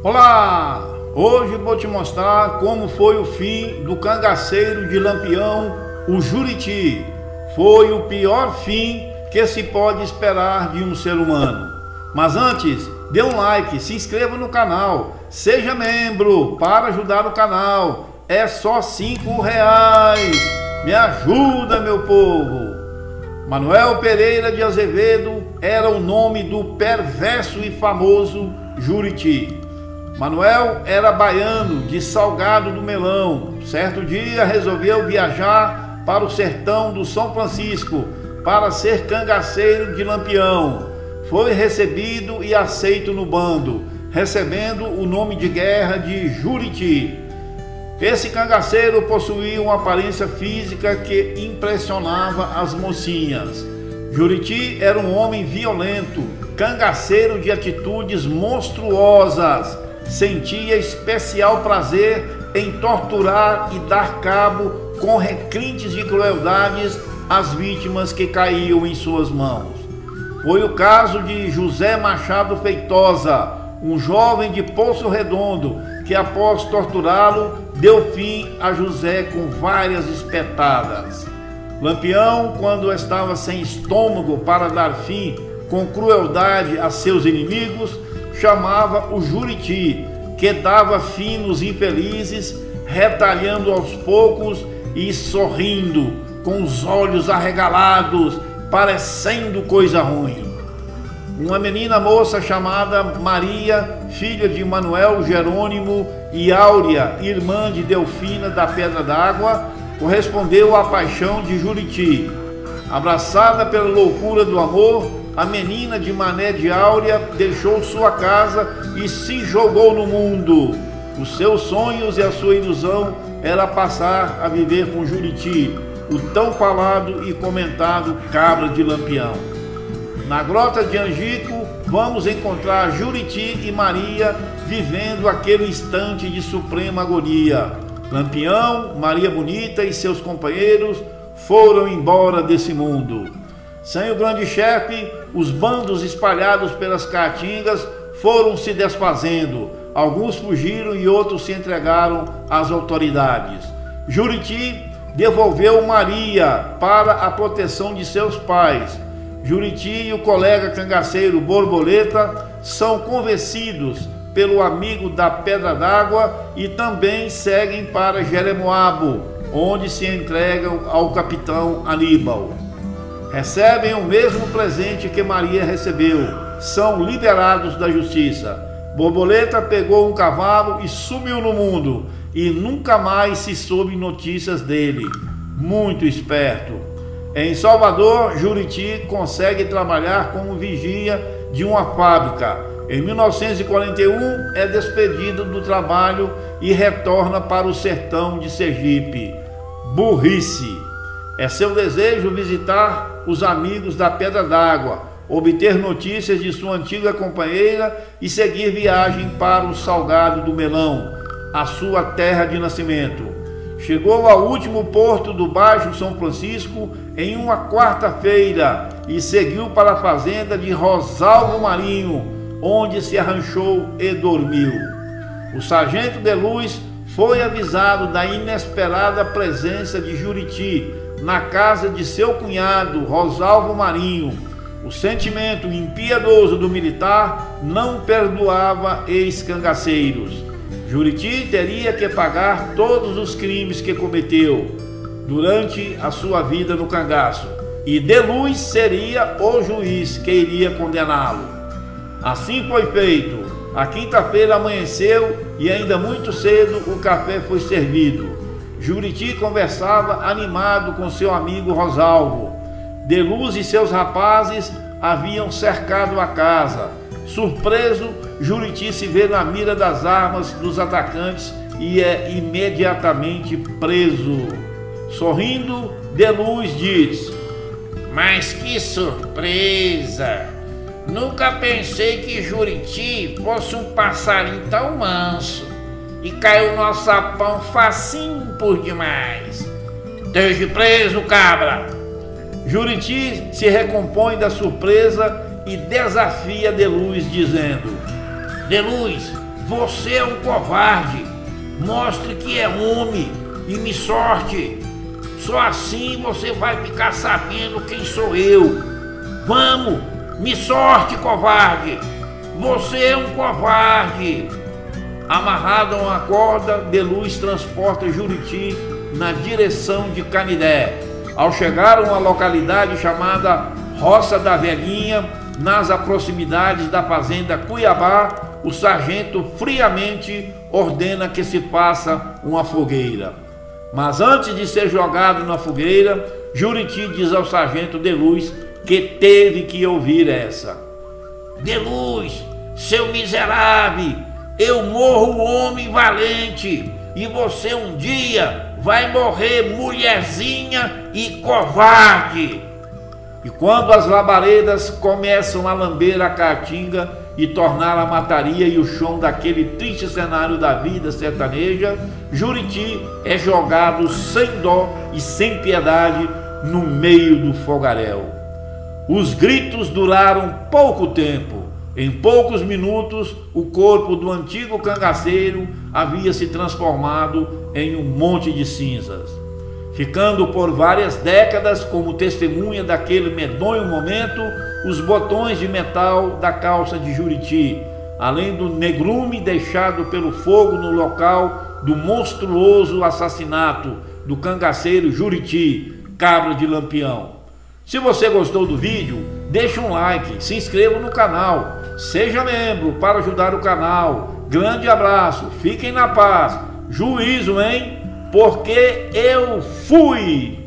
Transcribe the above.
Olá! Hoje vou te mostrar como foi o fim do cangaceiro de Lampião, o Juriti. Foi o pior fim que se pode esperar de um ser humano. Mas antes, dê um like, se inscreva no canal, seja membro para ajudar o canal. É só R$5. Me ajuda, meu povo! Manuel Pereira de Azevedo era o nome do perverso e famoso Juriti. Manuel era baiano de Salgado do Melão. Certo dia resolveu viajar para o sertão do São Francisco para ser cangaceiro de Lampião. Foi recebido e aceito no bando, recebendo o nome de guerra de Juriti. Esse cangaceiro possuía uma aparência física que impressionava as mocinhas. Juriti era um homem violento, cangaceiro de atitudes monstruosas. Sentia especial prazer em torturar e dar cabo com requintes de crueldades às vítimas que caíam em suas mãos. Foi o caso de José Machado Feitosa, um jovem de Poço Redondo, que após torturá-lo, deu fim a José com várias espetadas. Lampião, quando estava sem estômago para dar fim com crueldade a seus inimigos, chamava o Juriti, que dava fim nos infelizes, retalhando aos poucos e sorrindo, com os olhos arregalados, parecendo coisa ruim. Uma menina moça chamada Maria, filha de Manuel Jerônimo e Áurea, irmã de Delfina da Pedra d'Água, correspondeu à paixão de Juriti. Abraçada pela loucura do amor, a menina de Mané de Áurea deixou sua casa e se jogou no mundo. Os seus sonhos e a sua ilusão era passar a viver com Juriti, o tão falado e comentado cabra de Lampião. Na grota de Angico, vamos encontrar Juriti e Maria vivendo aquele instante de suprema agonia. Lampião, Maria Bonita e seus companheiros foram embora desse mundo. Sem o grande chefe, os bandos espalhados pelas caatingas foram se desfazendo. Alguns fugiram e outros se entregaram às autoridades. Juriti devolveu Maria para a proteção de seus pais. Juriti e o colega cangaceiro Borboleta são convencidos pelo amigo da Pedra d'Água e também seguem para Jeremoabo, onde se entregam ao capitão Aníbal. Recebem o mesmo presente que Maria recebeu, são liberados da justiça. Borboleta pegou um cavalo e sumiu no mundo, e nunca mais se soube notícias dele. Muito esperto. Em Salvador, Juriti consegue trabalhar como vigia de uma fábrica. Em 1941, é despedido do trabalho e retorna para o sertão de Sergipe. Burrice. É seu desejo visitar os amigos da Pedra d'Água, obter notícias de sua antiga companheira e seguir viagem para o Salgado do Melão, a sua terra de nascimento. Chegou ao último porto do Baixo São Francisco em uma quarta-feira e seguiu para a fazenda de Rosalvo Marinho, onde se arranchou e dormiu. O sargento de Luz foi avisado da inesperada presença de Juriti na casa de seu cunhado, Rosalvo Marinho. O sentimento impiedoso do militar não perdoava ex-cangaceiros. Juriti teria que pagar todos os crimes que cometeu durante a sua vida no cangaço, e de Luz seria o juiz que iria condená-lo. Assim foi feito. A quinta-feira amanheceu e ainda muito cedo o café foi servido. Juriti conversava animado com seu amigo Rosalvo. De Luz e seus rapazes haviam cercado a casa. Surpreso, Juriti se vê na mira das armas dos atacantes e é imediatamente preso. Sorrindo, De Luz diz: "Mas que surpresa! Nunca pensei que Juriti fosse um passarinho tão manso. E caiu no alçapão facinho por demais. Esteja preso, cabra!" Juriti se recompõe da surpresa e desafia De Luz, dizendo: "De Luz, você é um covarde. Mostre que é homem e me sorte. Só assim você vai ficar sabendo quem sou eu. Vamos, me sorte, covarde. Você é um covarde. Amarrado a uma corda, De Luz transporta Juriti na direção de Canidé. Ao chegar a uma localidade chamada Roça da Velhinha, nas proximidades da fazenda Cuiabá, o sargento friamente ordena que se faça uma fogueira. Mas antes de ser jogado na fogueira, Juriti diz ao sargento De Luz que teve que ouvir essa. De Luz, seu miserável, eu morro homem valente e você um dia vai morrer mulherzinha e covarde. E quando as labaredas começam a lamber a caatinga e tornar a mataria e o chão daquele triste cenário da vida sertaneja, Juriti é jogado sem dó e sem piedade no meio do fogaréu. Os gritos duraram pouco tempo. Em poucos minutos, o corpo do antigo cangaceiro havia se transformado em um monte de cinzas. Ficando por várias décadas como testemunha daquele medonho momento, os botões de metal da calça de Juriti, além do negrume deixado pelo fogo no local do monstruoso assassinato do cangaceiro Juriti, cabra de Lampião. Se você gostou do vídeo, deixe um like, se inscreva no canal, seja membro para ajudar o canal. Grande abraço, fiquem na paz, juízo, hein? Porque eu fui!